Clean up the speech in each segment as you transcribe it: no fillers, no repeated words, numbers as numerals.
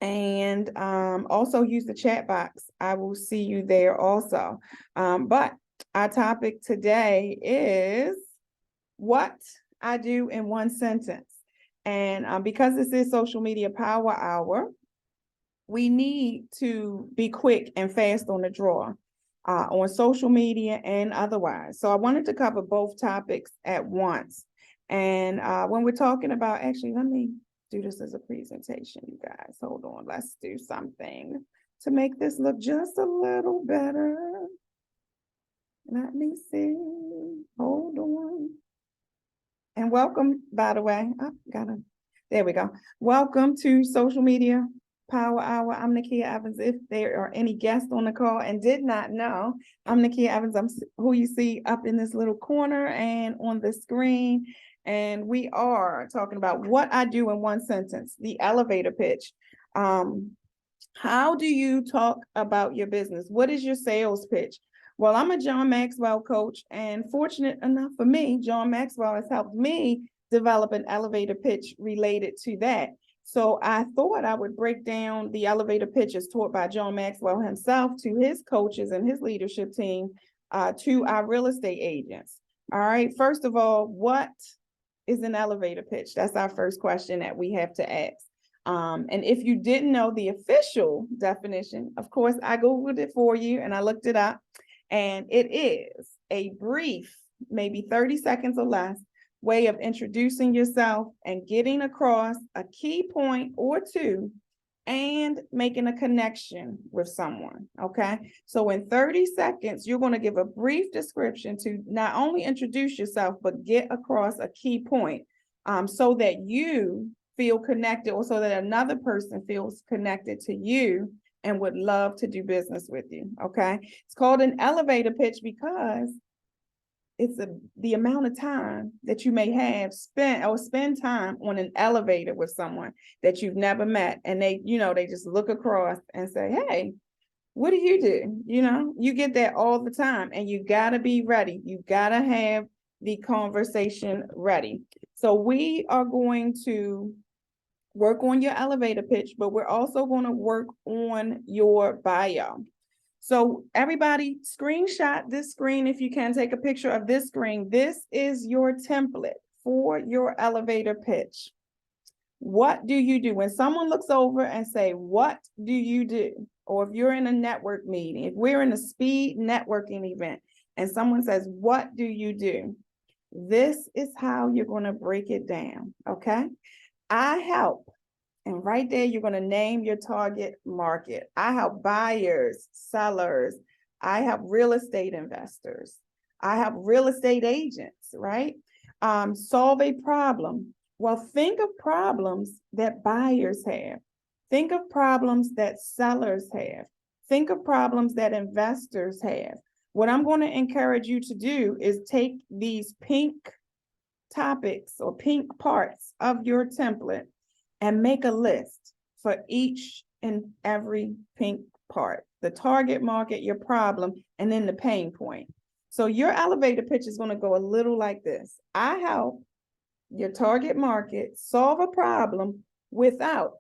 And also use the chat box. I will see you there also. But our topic today is what I do in one sentence. And because this is Social Media Power Hour, we need to be quick and fast on the draw on social media and otherwise. So I wanted to cover both topics at once. And when we're talking about, actually, let me do this as a presentation, you guys. Hold on, let's do something to make this look just a little better. Let me see. Hold on. And welcome, by the way. There we go. Welcome to Social Media Power Hour. I'm Nakia Evans. If there are any guests on the call and did not know, I'm Nakia Evans. I'm who you see up in this little corner and on the screen. And we are talking about what I do in one sentence, the elevator pitch. How do you talk about your business? What is your sales pitch? Well, I'm a John Maxwell coach, and fortunate enough for me, John Maxwell has helped me develop an elevator pitch related to that. So I thought I would break down the elevator pitches taught by John Maxwell himself to his coaches and his leadership team, to our real estate agents. All right, first of all, what is an elevator pitch? That's our first question that we have to ask. And if you didn't know the official definition, of course, I Googled it for you and I looked it up. And it is a brief, maybe 30 seconds or less, way of introducing yourself and getting across a key point or two and making a connection with someone, okay? So in 30 seconds, you're going to give a brief description to not only introduce yourself, but get across a key point so that you feel connected, or so that another person feels connected to you and would love to do business with you, okay? It's called an elevator pitch because it's the amount of time that you may have spend time on an elevator with someone that you've never met, and they just look across and say, hey, what do? You get that all the time, and you gotta be ready. You gotta have the conversation ready. So we are going to work on your elevator pitch, but we're also going to work on your bio. So everybody screenshot this screen if you can. Take a picture of this screen. This is your template for your elevator pitch. What do you do? When someone looks over and say, what do you do? Or if you're in a network meeting, if we're in a speed networking event and someone says, what do you do? This is how you're going to break it down, okay? I help, and right there, you're going to name your target market. I help buyers, sellers. I help real estate investors. I help real estate agents, right? Solve a problem. Well, think of problems that buyers have. Think of problems that sellers have. Think of problems that investors have. What I'm going to encourage you to do is take these pink topics or pink parts of your template and make a list for each and every pink part, the target market, your problem, and then the pain point. So your elevator pitch is going to go a little like this. I help your target market solve a problem without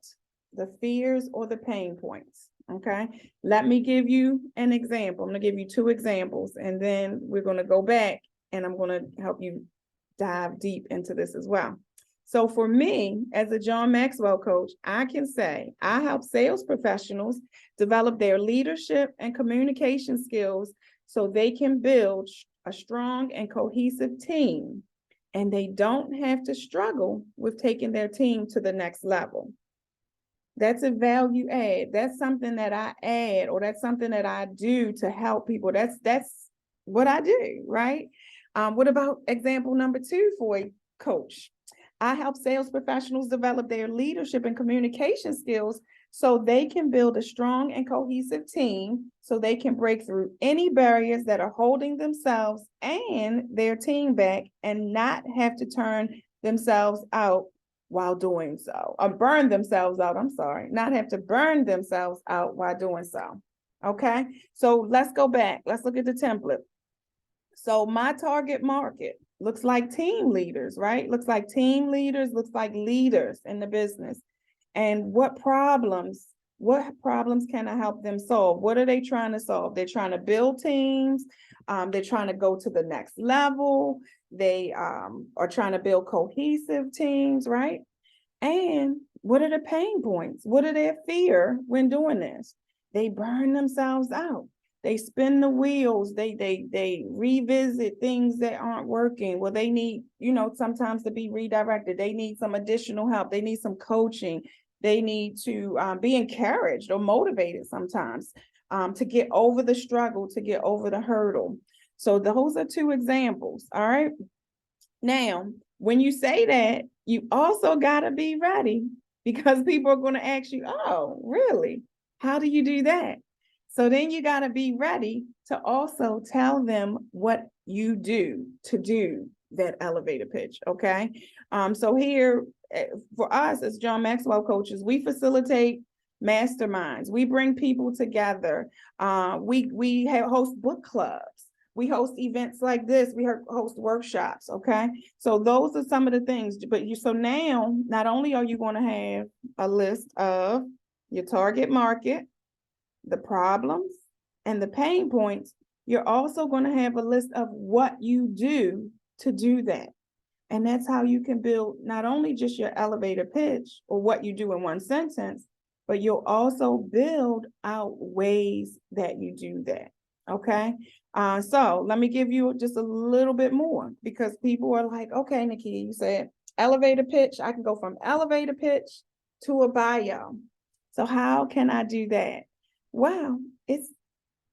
the fears or the pain points. Okay, let me give you an example. I'm going to give you two examples, and then we're going to go back and I'm going to help you dive deep into this as well. So for me, as a John Maxwell coach, I can say I help sales professionals develop their leadership and communication skills so they can build a strong and cohesive team, and they don't have to struggle with taking their team to the next level. That's a value add. That's something that I add, or that's something that I do to help people. That's what I do, right? What about example number two for a coach? I help sales professionals develop their leadership and communication skills so they can build a strong and cohesive team, so they can break through any barriers that are holding themselves and their team back and not have to turn themselves out while doing so, or burn themselves out. Not have to burn themselves out while doing so. Okay, so let's go back. Let's look at the template. So my target market looks like team leaders, right? Looks like team leaders, looks like leaders in the business. and what problems can I help them solve? What are they trying to solve? They're trying to build teams. They're trying to go to the next level. They are trying to build cohesive teams, right? And what are the pain points? What are their fear when doing this? They burn themselves out. They spin the wheels. They revisit things that aren't working. Well, they need, sometimes to be redirected. They need some additional help. They need some coaching. They need to be encouraged or motivated sometimes to get over the struggle, to get over the hurdle. So those are two examples. All right. Now, when you say that, you also got to be ready, because people are going to ask you, oh, really? How do you do that? So then you got to be ready to also tell them what you do to do that elevator pitch. Okay. So here for us as John Maxwell coaches, we facilitate masterminds. We bring people together. We host book clubs. We host events like this. We host workshops. Okay. So those are some of the things, but so now not only are you going to have a list of your target market, the problems and the pain points, you're also going to have a list of what you do to do that. And that's how you can build not only just your elevator pitch or what you do in one sentence, but you'll also build out ways that you do that. Okay. So let me give you just a little bit more, because people are like, okay, Nakia, you said elevator pitch. I can go from elevator pitch to a bio. So how can I do that? Well, it's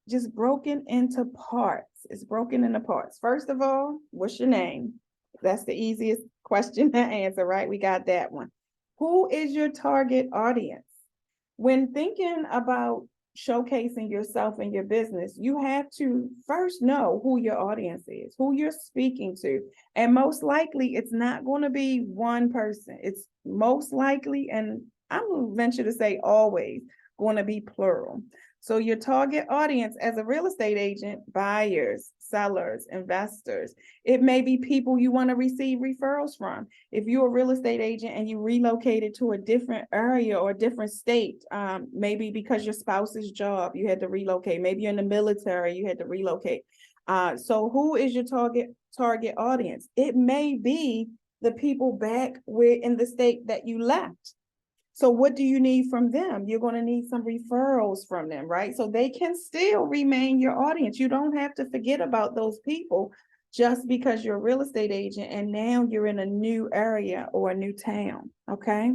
just broken into parts. It's broken into parts. First of all, what's your name? That's the easiest question to answer, right? We got that one. Who is your target audience? When thinking about showcasing yourself and your business, you have to first know who your audience is, who you're speaking to. And most likely, it's not going to be one person. It's most likely, and I'm going to venture to say always, going to be plural. So your target audience as a real estate agent, buyers, sellers, investors. It may be people you want to receive referrals from. If you're a real estate agent and you relocated to a different area or a different state, maybe because your spouse's job, you had to relocate. Maybe you're in the military, you had to relocate. So who is your target audience? It may be the people back in the state that you left. So what do you need from them? You're going to need some referrals from them, right? So they can still remain your audience. You don't have to forget about those people just because you're a real estate agent and now you're in a new area or a new town, okay?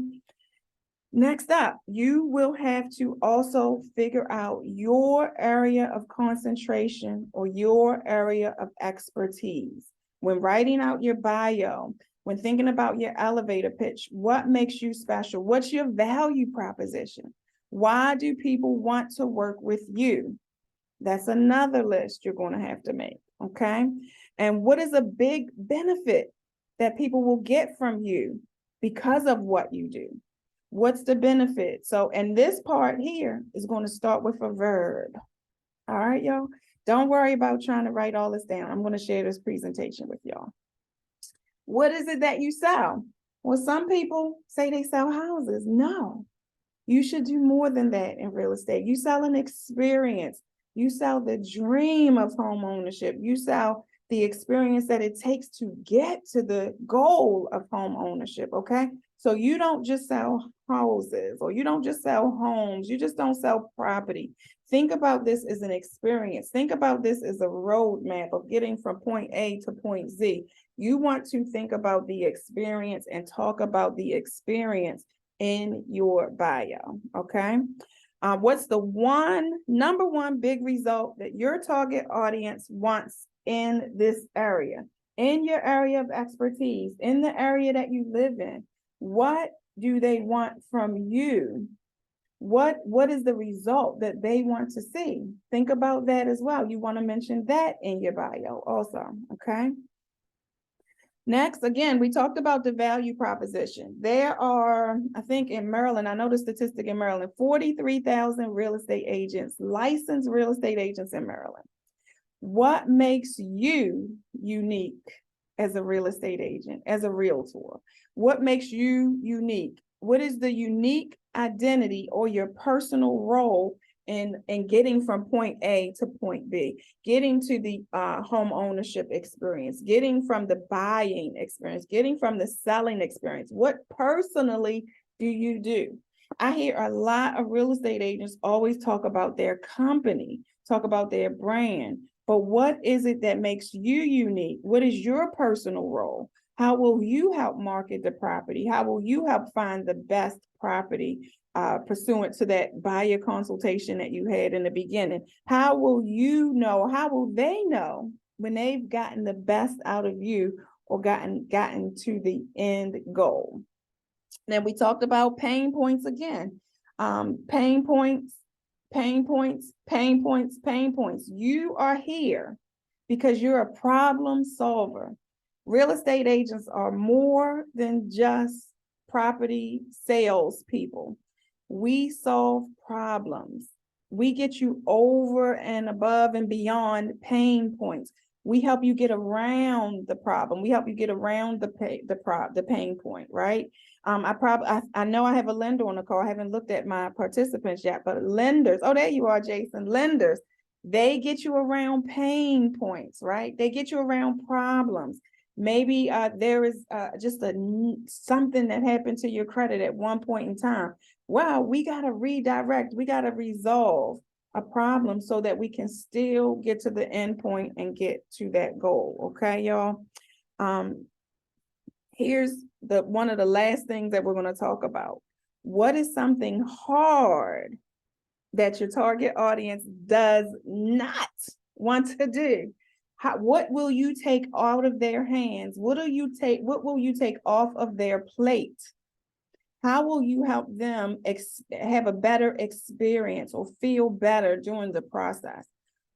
Next up, you will have to also figure out your area of concentration or your area of expertise. When writing out your bio, when thinking about your elevator pitch, what makes you special? What's your value proposition? Why do people want to work with you? That's another list you're going to have to make, okay? And what is a big benefit that people will get from you because of what you do? What's the benefit? So, and this part here is going to start with a verb. All right, y'all? Don't worry about trying to write all this down. I'm going to share this presentation with y'all. What is it that you sell? Well, some people say they sell houses. No, you should do more than that in real estate. You sell an experience. You sell the dream of home ownership. You sell the experience that it takes to get to the goal of home ownership, okay? So you don't just sell houses or you don't just sell homes. You just don't sell property. Think about this as an experience. Think about this as a roadmap of getting from point A to point Z. You want to think about the experience and talk about the experience in your bio, okay? What's the number one big result that your target audience wants in this area, in your area of expertise, in the area that you live in? What do they want from you? What is the result that they want to see? Think about that as well. You want to mention that in your bio also, okay? Next, again, we talked about the value proposition. There are, I think in Maryland, I know the statistic in Maryland, 43,000 real estate agents, licensed real estate agents in Maryland. What makes you unique as a real estate agent, as a realtor? What makes you unique? What is the unique identity or your personal role in getting from point A to point B, getting to the home ownership experience, getting from the buying experience, getting from the selling experience? What personally do you do? I hear a lot of real estate agents always talk about their company, talk about their brand, but what is it that makes you unique? What is your personal role? How will you help market the property? How will you help find the best property pursuant to that buyer consultation that you had in the beginning? How will you know? How will they know when they've gotten the best out of you or gotten to the end goal? Then we talked about pain points again. Pain points, pain points, pain points, pain points. You are here because you're a problem solver. Real estate agents are more than just property sales people. We solve problems. We get you over and above and beyond pain points. We help you get around the problem. We help you get around the pain point, right? I know I have a lender on the call. I haven't looked at my participants yet, but lenders, oh, there you are, Jason. Lenders, they get you around pain points, right? They get you around problems. Maybe there is just something that happened to your credit at one point in time. Wow, we got to redirect. We got to resolve a problem so that we can still get to the end point and get to that goal. Okay, y'all. Here's one of the last things that we're going to talk about. What is something hard that your target audience does not want to do? What will you take out of their hands? What will you take off of their plate? How will you help them have a better experience or feel better during the process?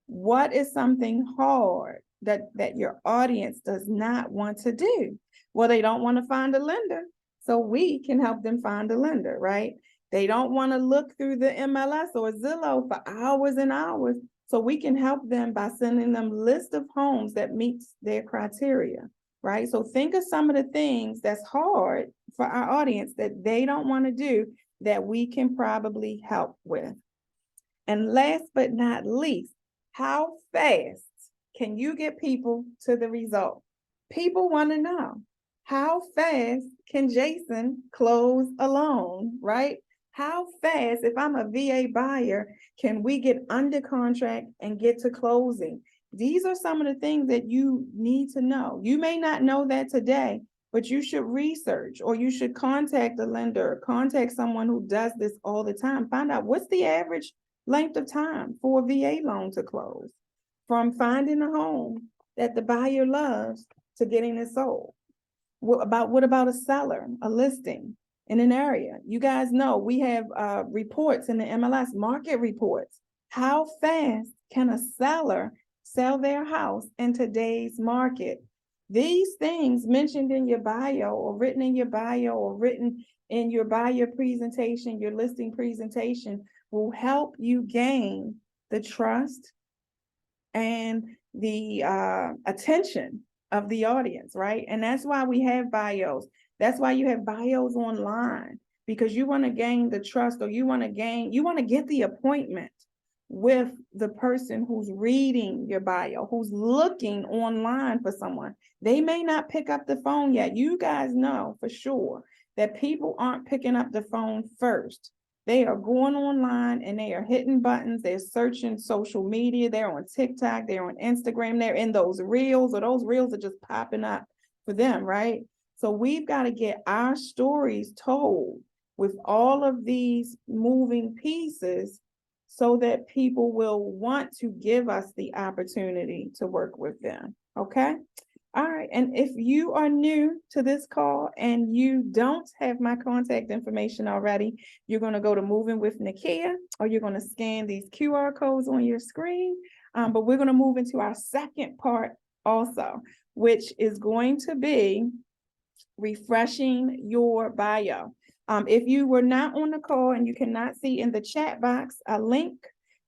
What is something hard that your audience does not want to do? Well, they don't want to find a lender, so we can help them find a lender, right? They don't want to look through the MLS or Zillow for hours and hours, so we can help them by sending them a list of homes that meets their criteria, right? So think of some of the things that's hard for our audience that they don't want to do that we can probably help with. And last but not least, how fast can you get people to the result? People want to know, how fast can Jason close a loan, right? How fast, if I'm a VA buyer, can we get under contract and get to closing? These are some of the things that you need to know. You may not know that today, but you should research, or you should contact a lender, contact someone who does this all the time. Find out what's the average length of time for a VA loan to close, from finding a home that the buyer loves to getting it sold. What about a seller, a listing in an area? You guys know we have reports in the MLS, market reports. How fast can a seller sell their house in today's market? These things mentioned in your bio, or written in your bio, or written in your buyer presentation, your listing presentation, will help you gain the trust and the attention of the audience, right? And that's why we have bios. That's why you have bios online, because you want to gain the trust, or you want to get the appointment with the person who's reading your bio, who's looking online for someone. They may not pick up the phone yet. You guys know for sure that people aren't picking up the phone first. They are going online and they are hitting buttons. They're searching social media. They're on TikTok. They're on Instagram. They're in those reels, or those reels are just popping up for them, right? So we've got to get our stories told with all of these moving pieces so that people will want to give us the opportunity to work with them. Okay. All right. And if you are new to this call and you don't have my contact information already, you're going to go to Moving with Nakia, or you're going to scan these QR codes on your screen. But we're going to move into our second part also, which is going to be refreshing your bio. If you were not on the call and you cannot see in the chat box a link,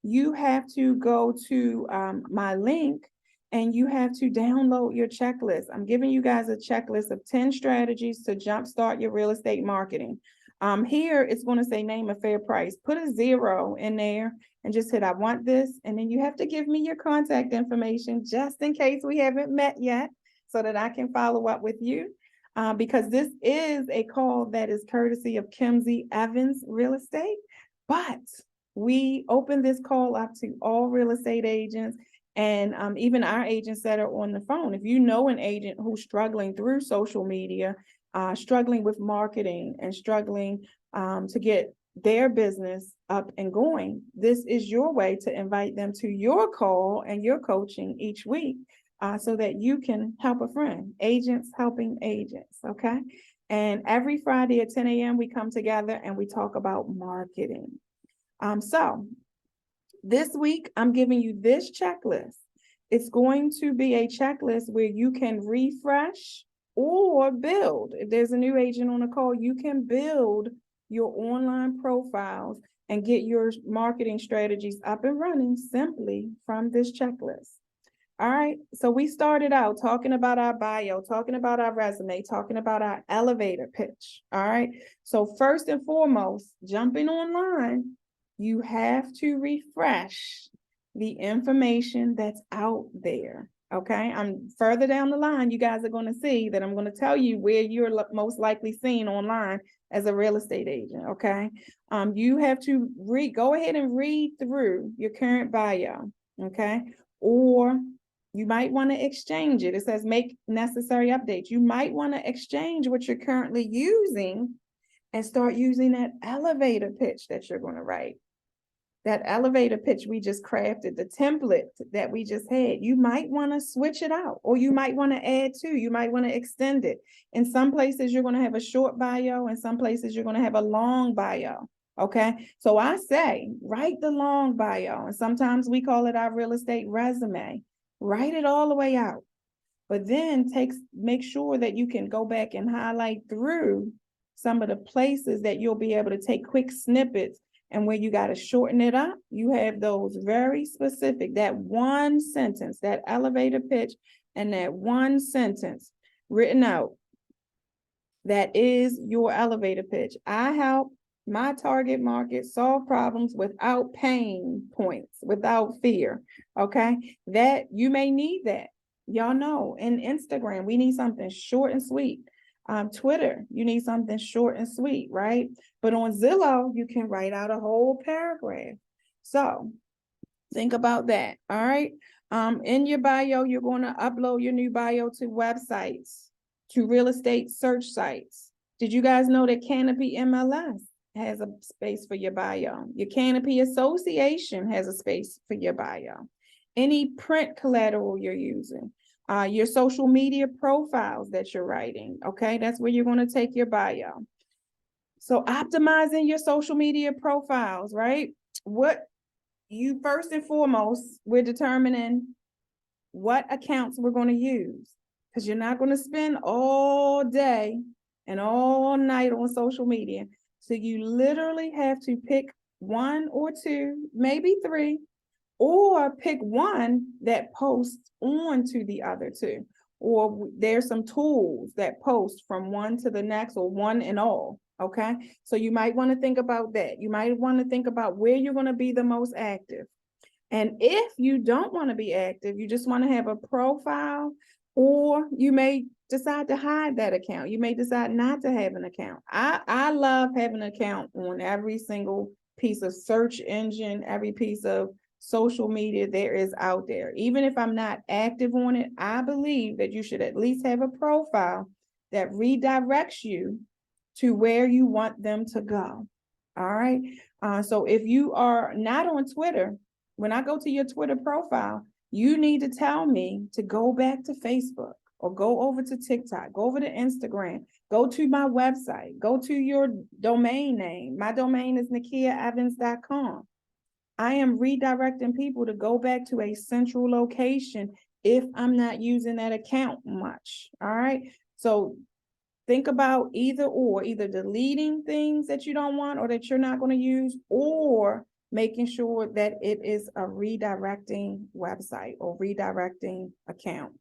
you have to go to my link and you have to download your checklist. I'm giving you guys a checklist of 10 strategies to jumpstart your real estate marketing. Here it's going to say name a fair price. Put a 0 in there and just hit I want this. And then you have to give me your contact information just in case we haven't met yet so that I can follow up with you. Because this is a call that is courtesy of Kimsey Evans Real Estate. But we open this call up to all real estate agents and even our agents that are on the phone. If you know an agent who's struggling through social media, struggling with marketing and struggling to get their business up and going, this is your way to invite them to your call and your coaching each week so that you can help a friend. Agents helping agents, okay? And every Friday at 10 a.m. we come together and we talk about marketing. So this week, I'm giving you this checklist. It's going to be a checklist where you can refresh or build. If there's a new agent on the call, you can build your online profiles and get your marketing strategies up and running simply from this checklist. All right, so we started out talking about our bio, talking about our resume, talking about our elevator pitch. All right, so first and foremost, jumping online, you have to refresh the information that's out there. Okay, I'm further down the line. You guys are going to see that I'm going to tell you where you're most likely seen online as a real estate agent. Okay, you have to go ahead and read through your current bio. Okay, or you might want to exchange it. It says make necessary updates. You might want to exchange what you're currently using and start using that elevator pitch that you're going to write. That elevator pitch we just crafted, the template that we just had, you might want to switch it out, or you might want to add to, you might want to extend it. In some places, you're going to have a short bio, and some places you're going to have a long bio. Okay, so I say, write the long bio, and sometimes we call it our real estate resume. Write it all the way out, but then make sure that you can go back and highlight through some of the places that you'll be able to take quick snippets. And where you got to shorten it up, you have those very specific, that one sentence, that elevator pitch, and that one sentence written out. That is your elevator pitch. I help my target market solve problems without pain points, without fear. Okay, that you may need that. Y'all know in Instagram, we need something short and sweet. Twitter, you need something short and sweet, right? But on Zillow, you can write out a whole paragraph. So think about that, all right? In your bio, you're going to upload your new bio to websites, to real estate search sites. Did you guys know that Canopy MLS has a space for your bio? Your Canopy Association has a space for your bio. Any print collateral you're using. Your social media profiles that you're writing, okay? That's where you're going to take your bio. So optimizing your social media profiles, right? What you first and foremost, we're determining what accounts we're going to use, because you're not going to spend all day and all night on social media. So you literally have to pick one or two, maybe three, or pick one that posts on to the other two. Or there's some tools that post from one to the next, or one and all, okay? So you might want to think about that. You might want to think about where you're going to be the most active. And if you don't want to be active, you just want to have a profile, or you may decide to hide that account. You may decide not to have an account. I love having an account on every single piece of search engine, every piece of social media there is out there. Even if I'm not active on it, I believe that you should at least have a profile that redirects you to where you want them to go. All right. So if you are not on Twitter, when I go to your Twitter profile, you need to tell me to go back to Facebook, or go over to TikTok, go over to Instagram, go to my website, go to your domain name. My domain is nakiaevans.com. I am redirecting people to go back to a central location if I'm not using that account much. All right. So think about either deleting things that you don't want or that you're not going to use, or making sure that it is a redirecting website or redirecting account.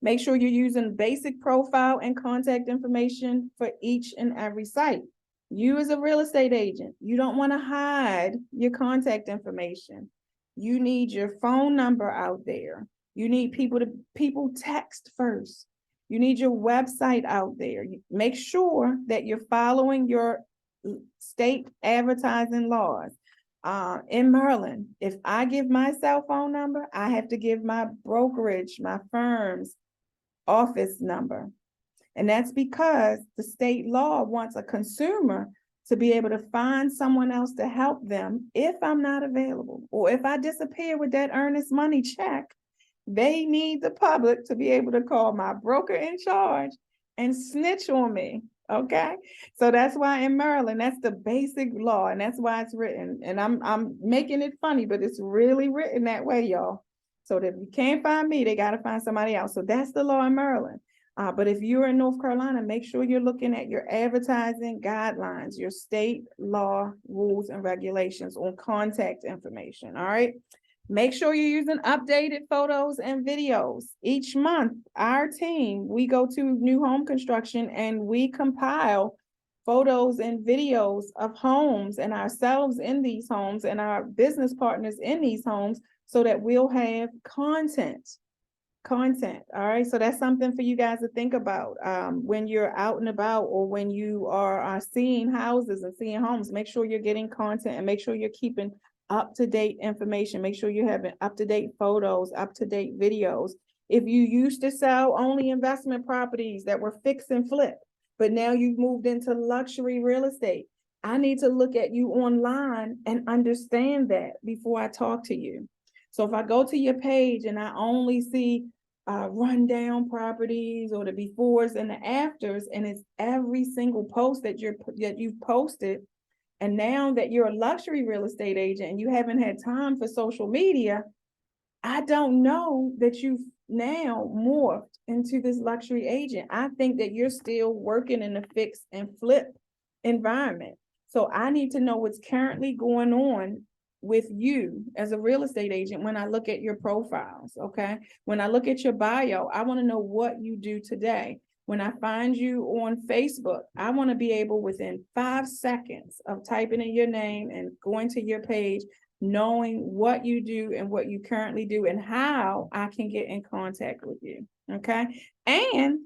Make sure you're using basic profile and contact information for each and every site. You as a real estate agent, you don't want to hide your contact information. You need your phone number out there. You need people text first. You need your website out there. Make sure that you're following your state advertising laws. In Maryland, if I give my cell phone number, I have to give my brokerage, my firm's office number. And that's because the state law wants a consumer to be able to find someone else to help them if I'm not available, or if I disappear with that earnest money check. They need the public to be able to call my broker in charge and snitch on me. Okay. So that's why in Maryland, that's the basic law, and that's why it's written. And I'm making it funny, but it's really written that way, y'all. So that if you can't find me, they got to find somebody else. So that's the law in Maryland. But if you're in North Carolina, make sure you're looking at your advertising guidelines, your state law rules and regulations on contact information. All right. Make sure you're using updated photos and videos. Each month, our team, we go to new home construction and we compile photos and videos of homes and ourselves in these homes and our business partners in these homes so that we'll have content. All right. So that's something for you guys to think about when you're out and about, or when you are seeing houses and seeing homes. Make sure you're getting content, and make sure you're keeping up-to-date information. Make sure you're having up-to-date photos, up-to-date videos. If you used to sell only investment properties that were fix and flip, but now you've moved into luxury real estate, I need to look at you online and understand that before I talk to you. So if I go to your page and I only see rundown properties or the befores and the afters, and it's every single post that you've posted, and now that you're a luxury real estate agent and you haven't had time for social media, I don't know that you've now morphed into this luxury agent. I think that you're still working in a fix and flip environment. So I need to know what's currently going on with you as a real estate agent when I look at your profiles, okay? When I look at your bio, I want to know what you do today. When I find you on Facebook, I want to be able, within 5 seconds of typing in your name and going to your page, knowing what you do and what you currently do and how I can get in contact with you, okay? And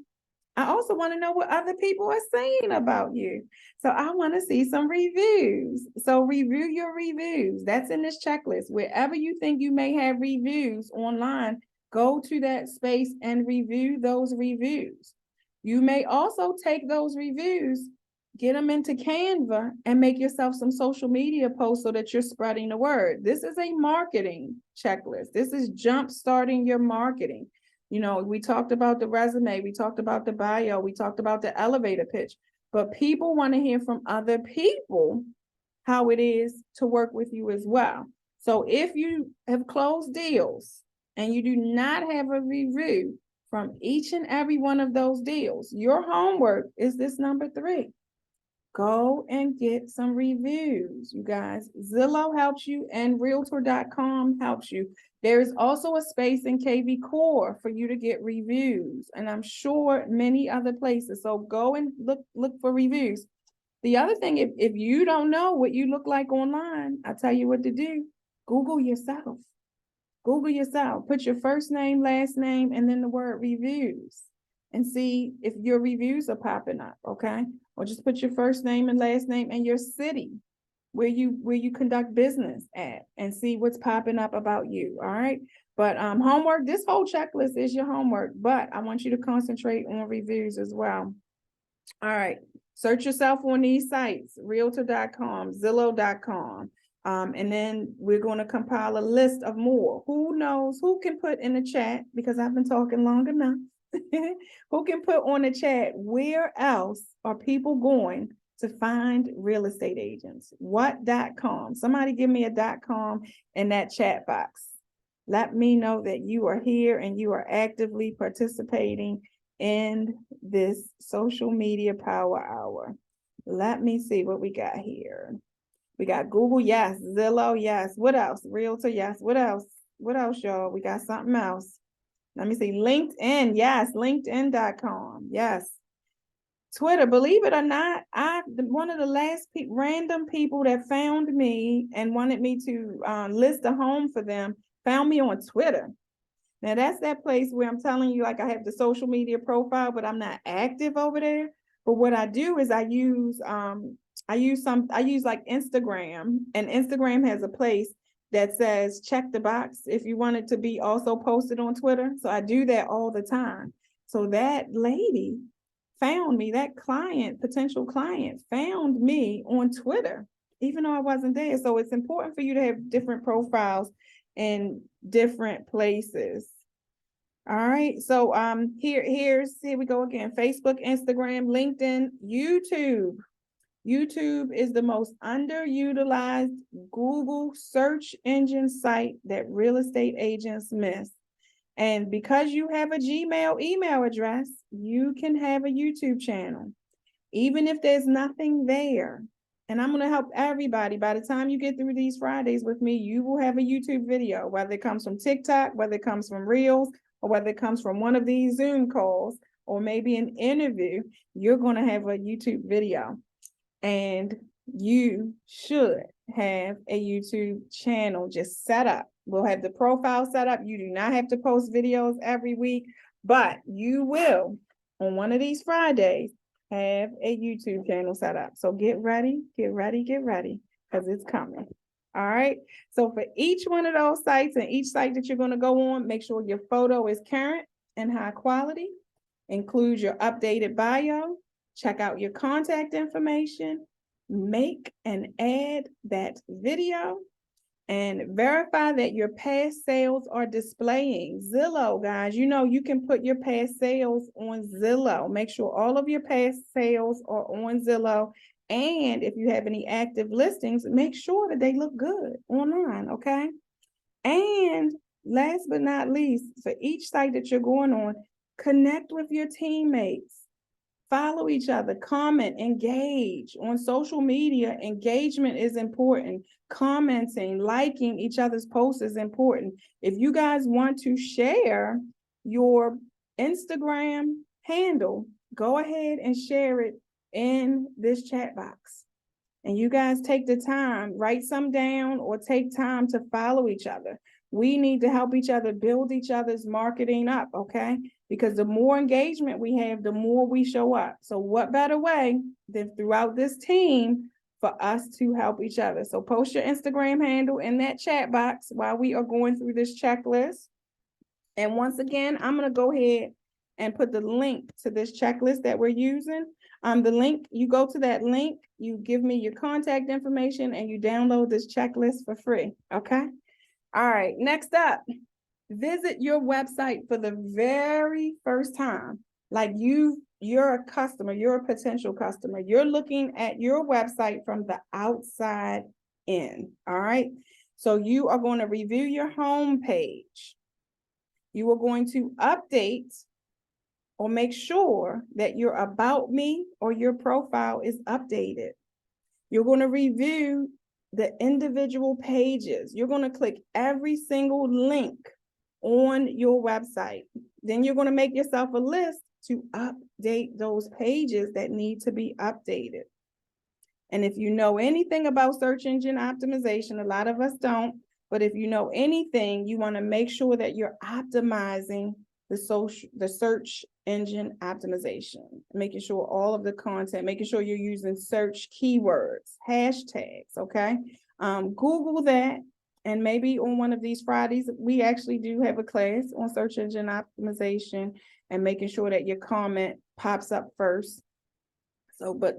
I also want to know what other people are saying about you. So I want to see some reviews. So review your reviews. That's in this checklist. Wherever you think you may have reviews online, go to that space and review those reviews. You may also take those reviews, get them into Canva, and make yourself some social media posts so that you're spreading the word. This is a marketing checklist. This is jump starting your marketing. You know, we talked about the resume, we talked about the bio, we talked about the elevator pitch, but people want to hear from other people how it is to work with you as well. So if you have closed deals and you do not have a review from each and every one of those deals, your homework is this number 3. Go and get some reviews, you guys. Zillow helps you and realtor.com helps you. There is also a space in KV Core for you to get reviews, and I'm sure many other places. So go and look for reviews. The other thing, if you don't know what you look like online, I'll tell you what to do. Google yourself. Google yourself. Put your first name, last name, and then the word reviews, and see if your reviews are popping up, okay? Or just put your first name and last name and your city where you conduct business at, and see what's popping up about you. All right. But homework, this whole checklist is your homework, but I want you to concentrate on reviews as well. All right. Search yourself on these sites, realtor.com, zillow.com. And then we're going to compile a list of more. Who knows who can put in the chat, because I've been talking long enough. Who can put on the chat, where else are people going to find real estate agents? What.com? Somebody give me a .com in that chat box. Let me know that you are here and you are actively participating in this social media power hour. Let me see what we got here. We got Google, yes. Zillow, yes. What else? Realtor, yes. What else? What else, y'all? We got something else. Let me see. LinkedIn, yes. LinkedIn.com, yes. Twitter, believe it or not, one of the last random people that found me and wanted me to list a home for them found me on Twitter. Now that's that place where I'm telling you, like I have the social media profile, but I'm not active over there. But what I do is I use like Instagram, and Instagram has a place that says check the box if you want it to be also posted on Twitter. So I do that all the time. So that lady found me, that potential client found me on Twitter, even though I wasn't there. So it's important for you to have different profiles in different places. All right. So here we go again. Facebook, Instagram, LinkedIn, YouTube. YouTube is the most underutilized Google search engine site that real estate agents miss. And because you have a Gmail email address, you can have a YouTube channel, even if there's nothing there. And I'm going to help everybody. By the time you get through these Fridays with me, you will have a YouTube video, whether it comes from TikTok, whether it comes from Reels, or whether it comes from one of these Zoom calls, or maybe an interview, you're going to have a YouTube video. And you should have a YouTube channel just set up. We'll have the profile set up. You do not have to post videos every week, but you will, on one of these Fridays, have a YouTube channel set up. So get ready, because it's coming. All right. So for each one of those sites and each site that you're going to go on, make sure your photo is current and high quality. Include your updated bio. Check out your contact information, make and add that video, and verify that your past sales are displaying. Zillow, guys, you know you can put your past sales on Zillow. Make sure all of your past sales are on Zillow. And if you have any active listings, make sure that they look good online, okay? And last but not least, for each site that you're going on, connect with your teammates. Follow each other, comment, engage. On social media, engagement is important. Commenting, liking each other's posts is important. If you guys want to share your Instagram handle, go ahead and share it in this chat box. And you guys take the time, write some down, or take time to follow each other. We need to help each other build each other's marketing up, okay? Because the more engagement we have, the more we show up. So what better way than throughout this team for us to help each other? So post your Instagram handle in that chat box while we are going through this checklist. And once again, I'm going to go ahead and put the link to this checklist that we're using. The link, you go to that link, you give me your contact information, and you download this checklist for free, okay? All right, next up, visit your website for the very first time. Like you're a customer, you're a potential customer. You're looking at your website from the outside in, all right? So you are going to review your home page. You are going to update or make sure that your About Me or your profile is updated. You're going to review the individual pages. You're going to click every single link on your website. Then you're going to make yourself a list to update those pages that need to be updated. And if you know anything about search engine optimization, a lot of us don't, but if you know anything, you want to make sure that you're optimizing the search engine optimization, making sure all of the content, making sure you're using search keywords, hashtags, okay? Google that, and maybe on one of these Fridays, we actually do have a class on search engine optimization and making sure that your comment pops up first. So, but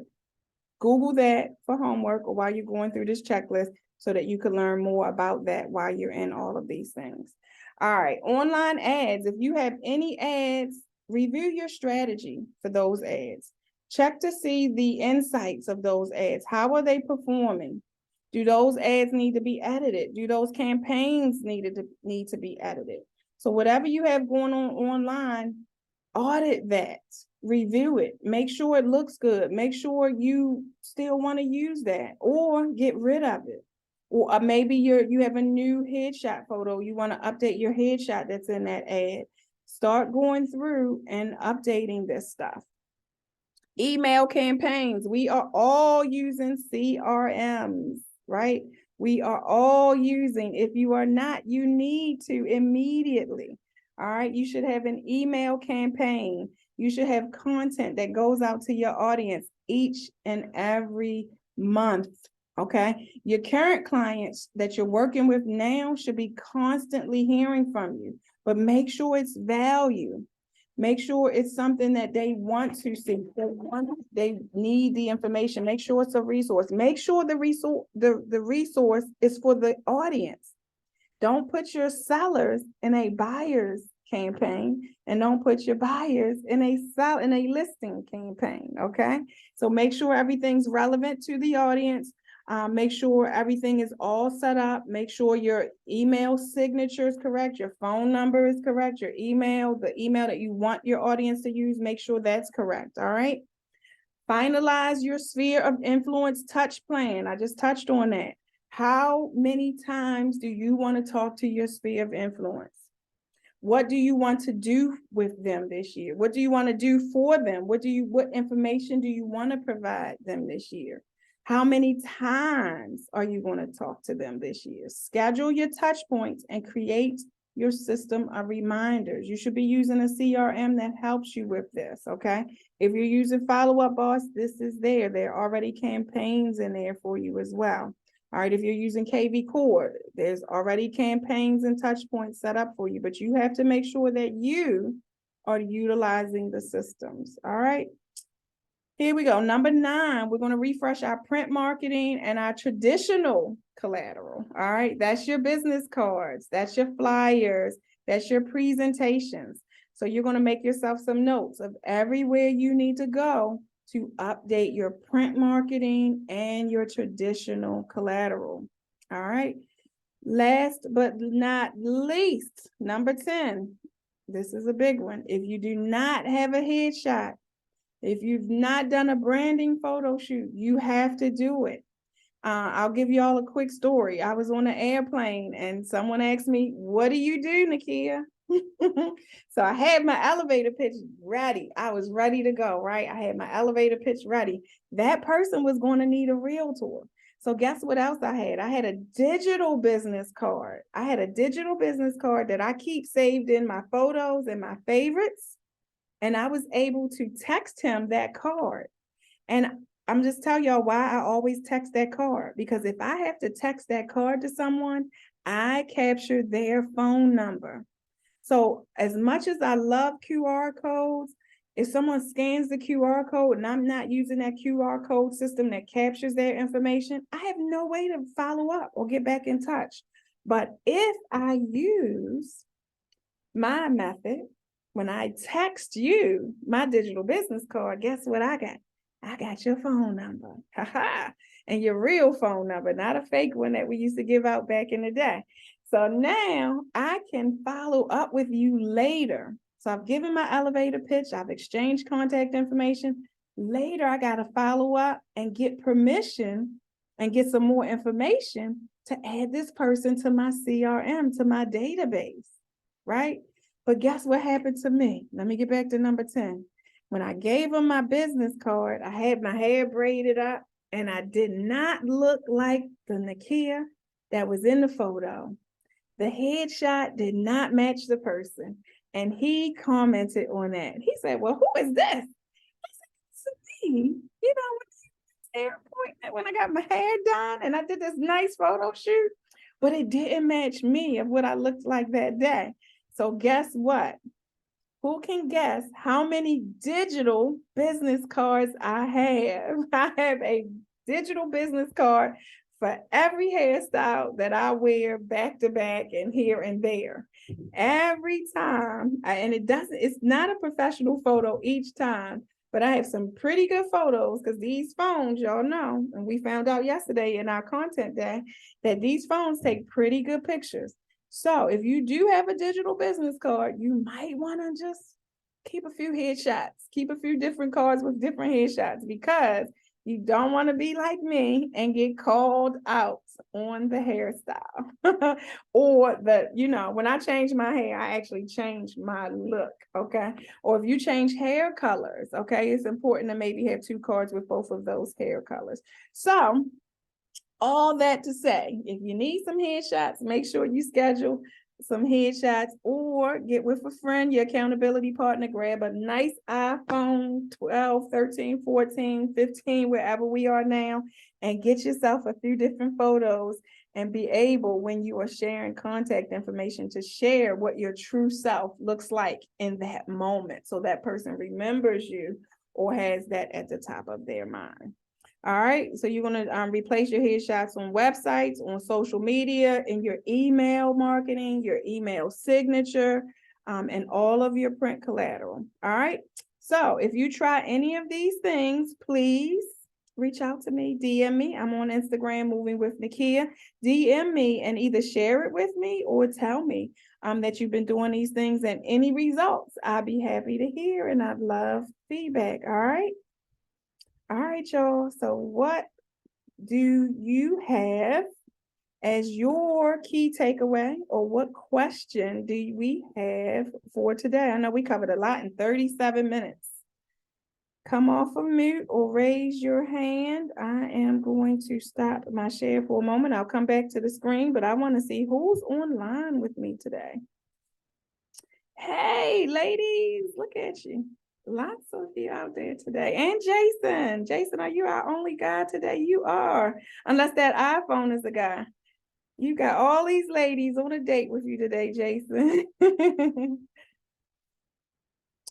Google that for homework or while you're going through this checklist so that you can learn more about that while you're in all of these things. All right, online ads. If you have any ads, review your strategy for those ads. Check to see the insights of those ads. How are they performing? Do those ads need to be edited? Do those campaigns need to be edited? So whatever you have going on online, audit that, review it, make sure it looks good, make sure you still want to use that or get rid of it. Or maybe you have a new headshot photo, you want to update your headshot that's in that ad. Start going through and updating this stuff. Email campaigns. We are all using CRMs, right? We are all using. If you are not, you need to immediately. All right. You should have an email campaign. You should have content that goes out to your audience each and every month. Okay. Your current clients that you're working with now should be constantly hearing from you, but make sure it's value. Make sure it's something that they want to see. They need the information. Make sure it's a resource. Make sure the resource is for the audience. Don't put your sellers in a buyer's campaign, and don't put your buyers in a listing campaign. Okay. So make sure everything's relevant to the audience. Make sure everything is all set up. Make sure your email signature is correct. Your phone number is correct. Your email, the email that you want your audience to use, make sure that's correct. All right. Finalize your sphere of influence touch plan. I just touched on that. How many times do you want to talk to your sphere of influence? What do you want to do with them this year? What do you want to do for them? What information do you want to provide them this year? How many times are you going to talk to them this year? Schedule your touch points and create your system of reminders. You should be using a CRM that helps you with this, okay? If you're using Follow Up Boss, this is there. There are already campaigns in there for you as well. All right, if you're using KV Core, there's already campaigns and touch points set up for you, but you have to make sure that you are utilizing the systems. All right. Here we go. Number 9, we're going to refresh our print marketing and our traditional collateral. All right. That's your business cards. That's your flyers. That's your presentations. So you're going to make yourself some notes of everywhere you need to go to update your print marketing and your traditional collateral. All right. Last but not least, number 10. This is a big one. If you do not have a headshot, if you've not done a branding photo shoot, you have to do it. I'll give you all a quick story. I was on an airplane and someone asked me, "What do you do, Nakia?" So I had my elevator pitch ready. I was ready to go, right? I had my elevator pitch ready. That person was going to need a realtor. So guess what else I had? I had a digital business card. I had a digital business card that I keep saved in my photos and my favorites. And I was able to text him that card. And I'm just telling y'all why I always text that card. Because if I have to text that card to someone, I capture their phone number. So as much as I love QR codes, if someone scans the QR code and I'm not using that QR code system that captures their information, I have no way to follow up or get back in touch. But if I use my method, when I text you my digital business card, guess what I got? I got your phone number. And your real phone number, not a fake one that we used to give out back in the day. So now I can follow up with you later. So I've given my elevator pitch. I've exchanged contact information. Later, I got to follow up and get permission and get some more information to add this person to my CRM, to my database, right? But guess what happened to me? Let me get back to number 10. When I gave him my business card, I had my hair braided up and I did not look like the Nakia that was in the photo. The headshot did not match the person. And he commented on that. He said, "Well, who is this?" I said, "It's me. You know, airport when I got my hair done and I did this nice photo shoot, but it didn't match me of what I looked like that day." So guess what? Who can guess how many digital business cards I have? I have a digital business card for every hairstyle that I wear back to back and here and there. Every time, it's not a professional photo each time, but I have some pretty good photos because these phones, y'all know, and we found out yesterday in our content day that these phones take pretty good pictures. So if you do have a digital business card, you might want to just keep a few headshots, keep a few different cards with different headshots, because You don't want to be like me and get called out on the hairstyle or when I change my hair, I actually change my look. Okay. Or if you change hair colors, okay, it's important to maybe have 2 cards with both of those hair colors. So all that to say, if you need some headshots, make sure you schedule some headshots or get with a friend, your accountability partner, grab a nice iPhone 12, 13, 14, 15, wherever we are now, and get yourself a few different photos and be able, when you are sharing contact information, to share what your true self looks like in that moment so that person remembers you or has that at the top of their mind. All right, so you're going to replace your headshots on websites, on social media, in your email marketing, your email signature, and all of your print collateral. All right, so if you try any of these things, please reach out to me, DM me. I'm on Instagram, Moving with Nakia. DM me and either share it with me or tell me that you've been doing these things and any results. I'd be happy to hear, and I'd love feedback. All right. All right, y'all. So what do you have as your key takeaway, or what question do we have for today? I know we covered a lot in 37 minutes. Come off of mute or raise your hand. I am going to stop my share for a moment. I'll come back to the screen, but I want to see who's online with me today. Hey, ladies, look at you. Lots of you out there today. And Jason. Jason, are you our only guy today? You are. Unless that iPhone is the guy. You got all these ladies on a date with you today, Jason.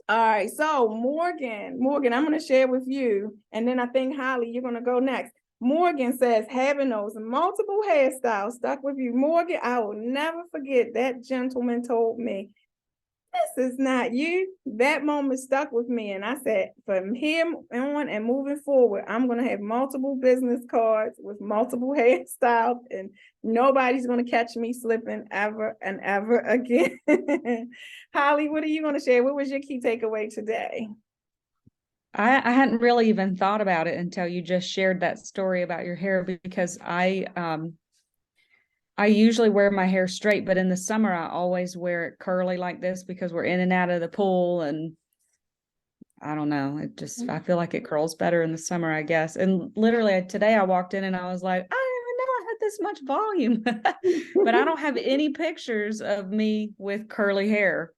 All right. So Morgan, I'm going to share with you. And then I think, Holly, you're going to go next. Morgan says, having those multiple hairstyles stuck with you. Morgan, I will never forget that gentleman told me, this is not you. That moment stuck with me. And I said, from here on and moving forward, I'm going to have multiple business cards with multiple hairstyles, and nobody's going to catch me slipping ever and ever again. Holly, what are you going to share? What was your key takeaway today? I hadn't really even thought about it until you just shared that story about your hair, because I usually wear my hair straight, but in the summer, I always wear it curly like this because we're in and out of the pool. And I don't know, I feel like it curls better in the summer, I guess. And literally today I walked in and I was like, I didn't even know I had this much volume, but I don't have any pictures of me with curly hair.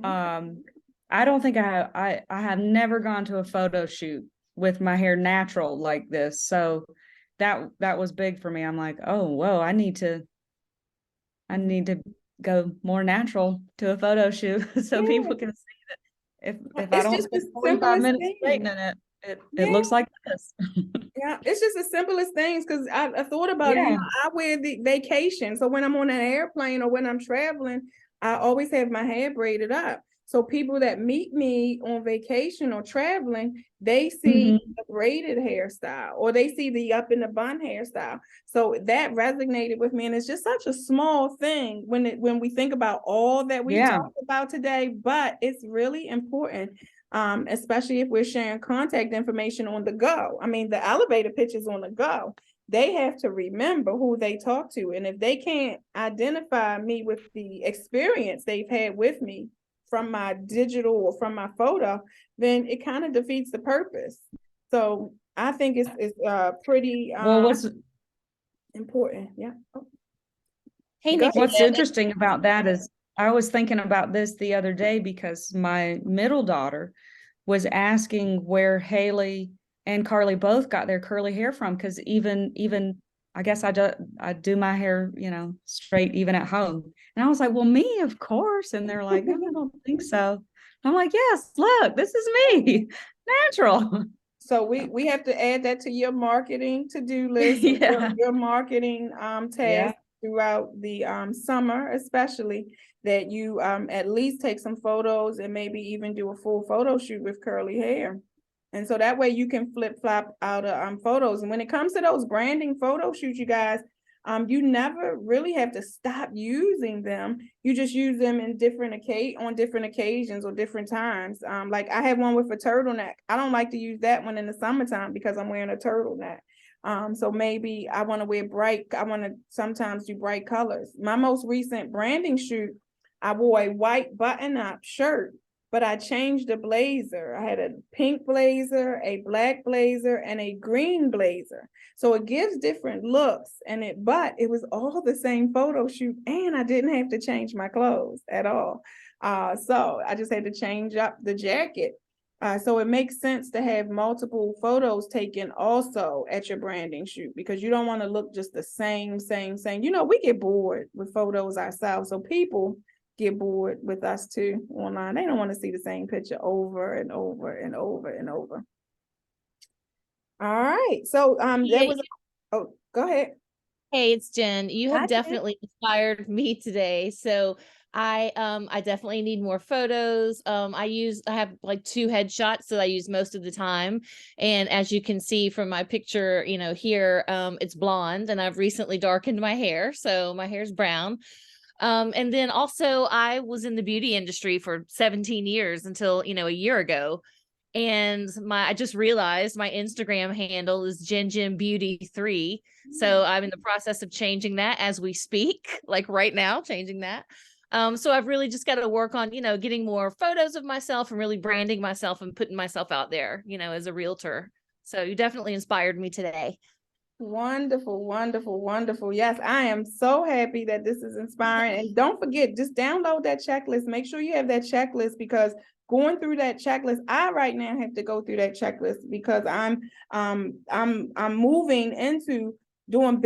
I don't think I have never gone to a photo shoot with my hair natural like this. So that was big for me. I'm like, oh, whoa, I need to go more natural to a photo shoot so people can see that if I don't spend 45 minutes straightening it looks like this. Yeah, it's just the simplest things, because I thought about it. Yeah. I wear the vacation. So when I'm on an airplane or when I'm traveling, I always have my hair braided up. So people that meet me on vacation or traveling, they see the braided hairstyle, or they see the up in the bun hairstyle. So that resonated with me. And it's just such a small thing when we think about all that we talked about today, but it's really important. Especially if we're sharing contact information on the go. I mean, the elevator pitch is on the go. They have to remember who they talk to. And if they can't identify me with the experience they've had with me from my digital or from my photo, then it kind of defeats the purpose. So I think it's pretty what's important. Yeah. Hey, Nikki. What's interesting about that is I was thinking about this the other day because my middle daughter was asking where Haley and Carly both got their curly hair from, because even I guess I do my hair, straight even at home. And I was like, well, me, of course. And they're like, I don't think so. I'm like, yes, look, this is me, natural. So we have to add that to your marketing to-do list, your marketing task throughout the summer, especially, that you at least take some photos and maybe even do a full photo shoot with curly hair. And so that way you can flip flop out of photos. And when it comes to those branding photo shoots, you guys, You never really have to stop using them. You just use them in on different occasions or different times. Like I have one with a turtleneck. I don't like to use that one in the summertime because I'm wearing a turtleneck. So maybe I want to sometimes do bright colors. My most recent branding shoot, I wore a white button-up shirt, but I changed the blazer. I had a pink blazer, a black blazer, and a green blazer. So it gives different looks, but it was all the same photo shoot, and I didn't have to change my clothes at all. So I just had to change up the jacket. So it makes sense to have multiple photos taken also at your branding shoot, because you don't want to look just the same. We get bored with photos ourselves. So people get bored with us too online. They don't want to see the same picture over and over and over and over. All right. So go ahead. Hey, it's Jen. You Hi, have Jen. definitely inspired me today. So I definitely need more photos. I have like 2 headshots that I use most of the time. And as you can see from my picture, here, it's blonde, and I've recently darkened my hair. So my hair's brown. And then also I was in the beauty industry for 17 years until, a year ago. And I just realized my Instagram handle is JenJenBeauty3. So I'm in the process of changing that as we speak, like right now, changing that. So I've really just got to work on, getting more photos of myself and really branding myself and putting myself out there, as a realtor. So you definitely inspired me today. Wonderful, wonderful, wonderful. Yes, I am so happy that this is inspiring. And don't forget, just download that checklist. Make sure you have that checklist, because going through that checklist, I right now have to go through that checklist because I'm moving into doing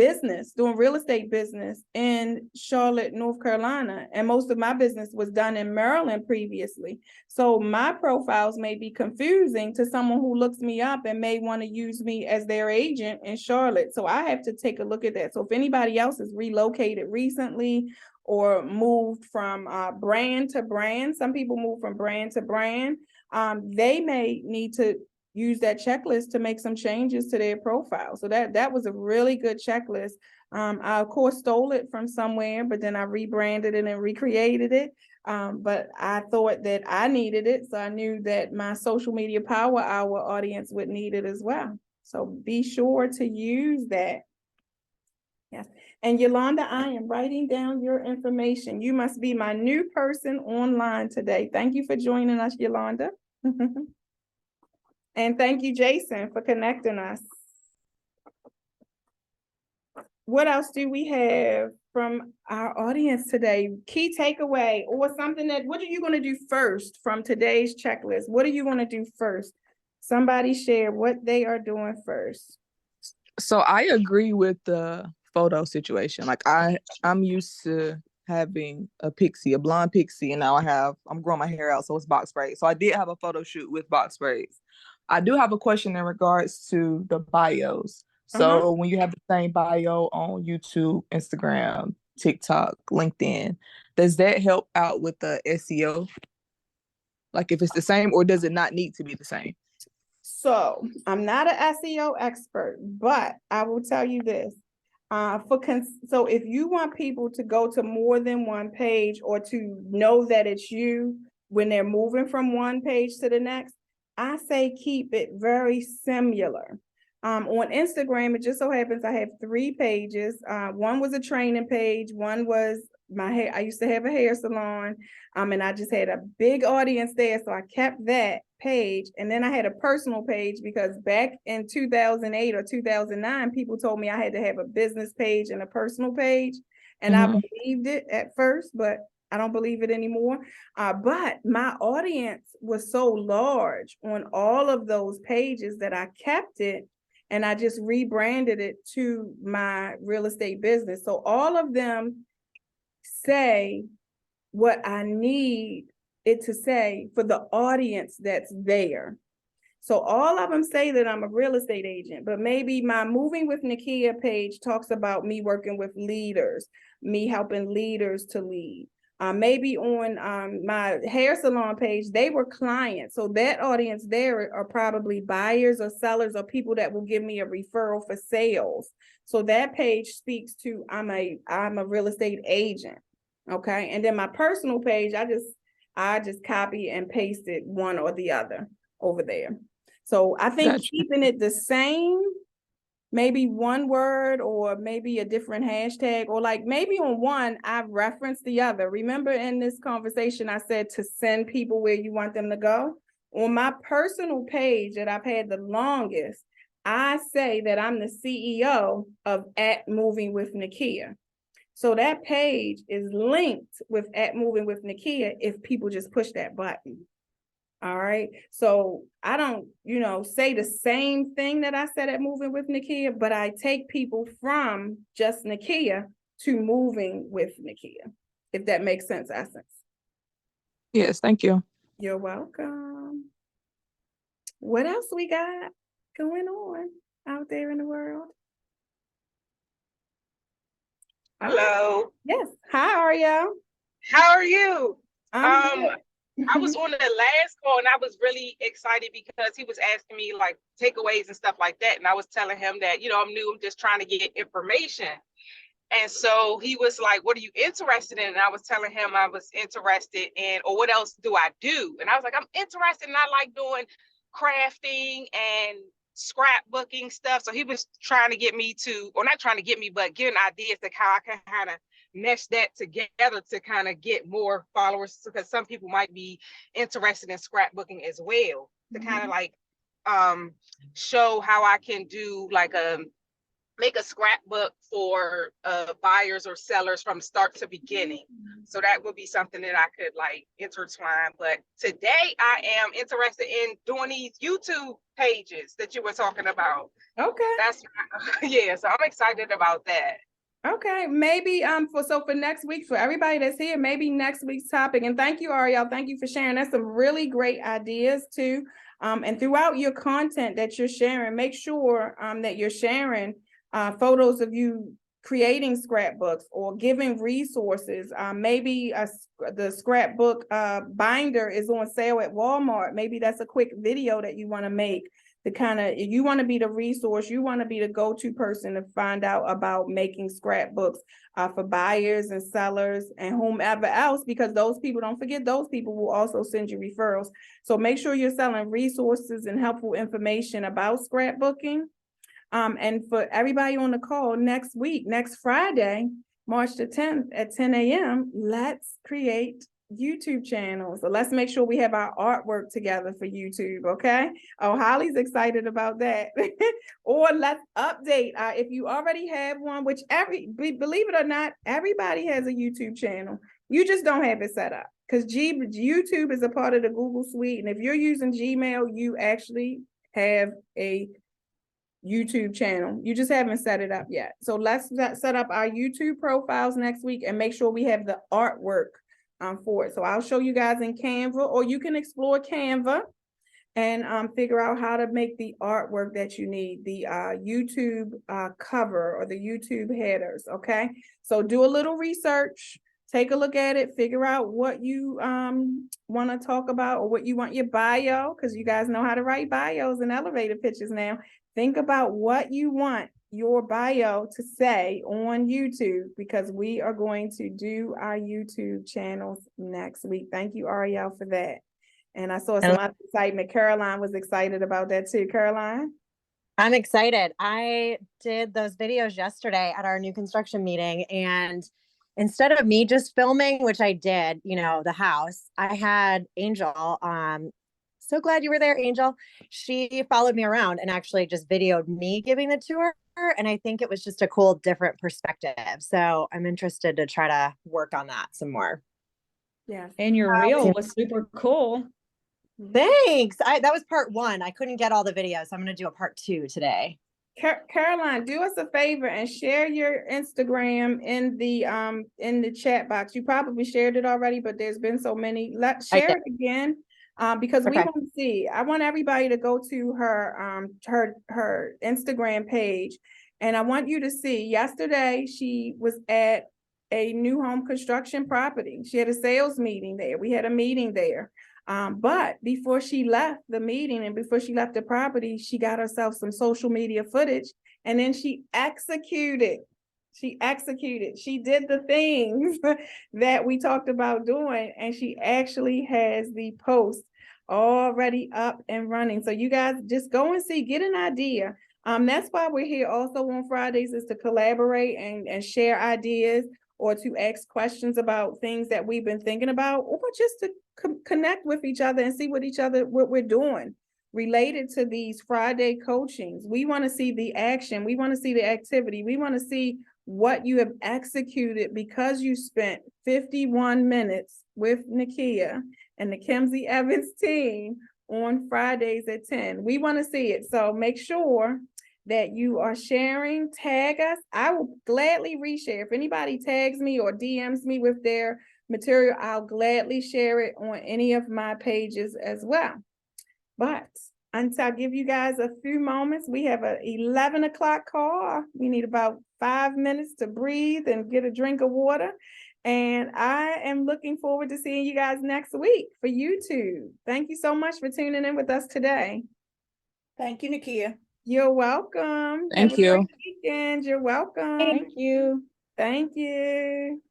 real estate business in Charlotte, North Carolina. And most of my business was done in Maryland previously. So my profiles may be confusing to someone who looks me up and may want to use me as their agent in Charlotte. So I have to take a look at that. So if anybody else has relocated recently or moved from brand to brand, some people move from brand to brand, they may need to use that checklist to make some changes to their profile. So that was a really good checklist. I of course stole it from somewhere, but then I rebranded it and recreated it. But I thought that I needed it, so I knew that my social media power hour audience would need it as well. So be sure to use that. Yes. And Yolanda, I am writing down your information. You must be my new person online today. Thank you for joining us, Yolanda. And thank you, Jason, for connecting us. What else do we have from our audience today? Key takeaway or something what are you going to do first from today's checklist? What are you going to do first? Somebody share what they are doing first. So I agree with the photo situation. Like I'm used to having a blonde pixie, and now I'm growing my hair out, so it's box braids. So I did have a photo shoot with box braids. I do have a question in regards to the bios. So when you have the same bio on YouTube, Instagram, TikTok, LinkedIn, does that help out with the SEO? Like if it's the same, or does it not need to be the same? So I'm not an SEO expert, but I will tell you this. So if you want people to go to more than one page or to know that it's you when they're moving from one page to the next, I say keep it very similar. On Instagram, it just so happens I have 3 pages. One was a training page. One was my hair. I used to have a hair salon, and I just had a big audience there, so I kept that page. And then I had a personal page because back in 2008 or 2009, people told me I had to have a business page and a personal page, and I believed it at first, but I don't believe it anymore. But my audience was so large on all of those pages that I kept it, and I just rebranded it to my real estate business. So all of them say what I need it to say for the audience that's there. So all of them say that I'm a real estate agent, but maybe my Moving with Nakia page talks about me working with leaders, me helping leaders to lead. Maybe on my hair salon page, they were clients. So that audience there are probably buyers or sellers or people that will give me a referral for sales. So that page speaks to I'm a real estate agent. Okay. And then my personal page, I just copy and pasted one or the other over there. So I think Gotcha. keeping it the same, maybe one word or maybe a different hashtag, or like maybe on one, I reference the other. Remember in this conversation, I said to send people where you want them to go. On my personal page that I've had the longest, I say that I'm the CEO of @movingwithnakia. So that page is linked with @movingwithnakia if people just push that button. All right. So I don't, say the same thing that I said at Moving with Nakia, but I take people from just Nakia to Moving with Nakia, if that makes sense, Essence. Yes, thank you. You're welcome. What else we got going on out there in the world? Hello. Yes. Hi, Ariel. How are you? I'm good. I was on the last call and I was really excited because he was asking me like takeaways and stuff like that. And I was telling him that, I'm new, I'm just trying to get information. And so he was like, what are you interested in? And I was telling him I was interested in, or what else do I do? And I was like, I'm interested and I like doing crafting and scrapbooking stuff. So he was trying to get me to, or not trying to get me, but giving ideas to how I can kind of mesh that together to kind of get more followers, because some people might be interested in scrapbooking as well, to kind of like show how I can do like make a scrapbook for buyers or sellers from start to beginning. So that would be something that I could like intertwine. But today I am interested in doing these YouTube pages that you were talking about. Okay. That's yeah, so I'm excited about that. Okay, maybe for next week, for everybody that's here, maybe next week's topic. And thank you, Ariel. Thank you for sharing. That's some really great ideas too. And throughout your content that you're sharing, make sure that you're sharing photos of you creating scrapbooks or giving resources. Maybe the scrapbook binder is on sale at Walmart. Maybe that's a quick video that you want to make. You want to be the resource, you want to be the go-to person to find out about making scrapbooks for buyers and sellers and whomever else, because those people, don't forget, those people will also send you referrals. So make sure you're selling resources and helpful information about scrapbooking. And for everybody on the call next week, next Friday, March the 10th at 10 a.m., let's create YouTube channels. So let's make sure we have our artwork together for YouTube, okay? Oh, Holly's excited about that. Or let's update. If you already have one, which believe it or not, everybody has a YouTube channel. You just don't have it set up, because YouTube is a part of the Google suite. And if you're using Gmail, you actually have a YouTube channel. You just haven't set it up yet. So let's set up our YouTube profiles next week and make sure we have the artwork for it. So I'll show you guys in Canva, or you can explore Canva and figure out how to make the artwork that you need, the YouTube cover or the YouTube headers, okay? So do a little research, take a look at it, figure out what you want to talk about or what you want your bio, because you guys know how to write bios and elevator pitches now. Think about what you want your bio to say on YouTube, because we are going to do our YouTube channels next week. Thank you, Ariel, for that. And I saw some other excitement. Caroline was excited about that too. Caroline? I'm excited. I did those videos yesterday at our new construction meeting, and instead of me just filming, which I did, the house, I had Angel. So glad you were there, Angel. She followed me around and actually just videoed me giving the tour. And I think it was just a cool, different perspective. So I'm interested to try to work on that some more. Yeah. And your reel was super cool. Thanks. That was part 1. I couldn't get all the videos, so I'm going to do a part 2 today. Caroline, do us a favor and share your Instagram in the chat box. You probably shared it already, but there's been so many. Let's share it again. Because we want to see. I want everybody to go to her Instagram page, and I want you to see. Yesterday she was at a new home construction property. She had a sales meeting there. We had a meeting there. But before she left the meeting and before she left the property, she got herself some social media footage, and then she executed. She did the things that we talked about doing, and she actually has the post already up and running. So you guys just go and see, get an idea. That's why we're here also on Fridays, is to collaborate and share ideas, or to ask questions about things that we've been thinking about, or just to connect with each other and see what we're doing related to these Friday coachings. We want to see the action. We want to see the activity. We want to see what you have executed because you spent 51 minutes with Nakia and the Kimsey Evans team on Fridays at 10. We want to see it. So make sure that you are sharing, tag us. I will gladly reshare. If anybody tags me or DMs me with their material, I'll gladly share it on any of my pages as well. But until I give you guys a few moments, we have an 11 o'clock call. We need about 5 minutes to breathe and get a drink of water. And I am looking forward to seeing you guys next week for YouTube. Thank you so much for tuning in with us today. Thank you, Nakia. You're welcome. Thank Have a you. great weekend. You're welcome. Thank you. Thank you.